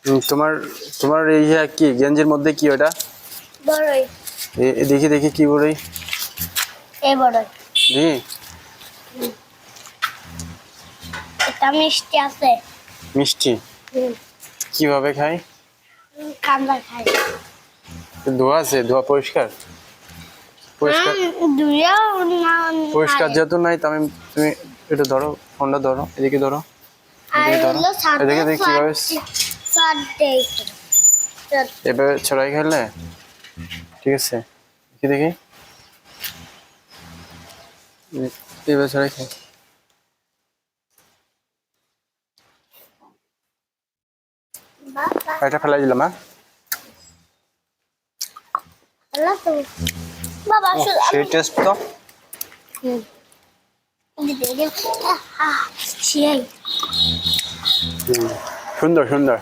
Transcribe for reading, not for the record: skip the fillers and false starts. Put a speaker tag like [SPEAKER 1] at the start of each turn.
[SPEAKER 1] তোমার তোমার এই কি গেঞ্জির মধ্যে কি ওটা?
[SPEAKER 2] বড়ই।
[SPEAKER 1] দেখি দেখি কি বড়ই?
[SPEAKER 2] এই বড়ই।
[SPEAKER 1] দেখি।
[SPEAKER 2] এটা মিষ্টি আছে।
[SPEAKER 1] মিষ্টি? কিভাবে খাই?
[SPEAKER 2] কামড়া খাই।
[SPEAKER 1] ধোয়া আছে? ধোয়া পরিষ্কার? পরিষ্কার পরিষ্কার যেহেতু নাই তো তুমি একটু ধরো, ফোনটা ধরো, এদিকে ধরো, এদিকে দেখি কিভাবে এভাবে ছড়াই খেলে ঠিক আছে। দেখি দেখি এভাবে ছড়াই খাই। এটা ফেলাই দিলাম। সেই টেস্ট তো। সুন্দর সুন্দর।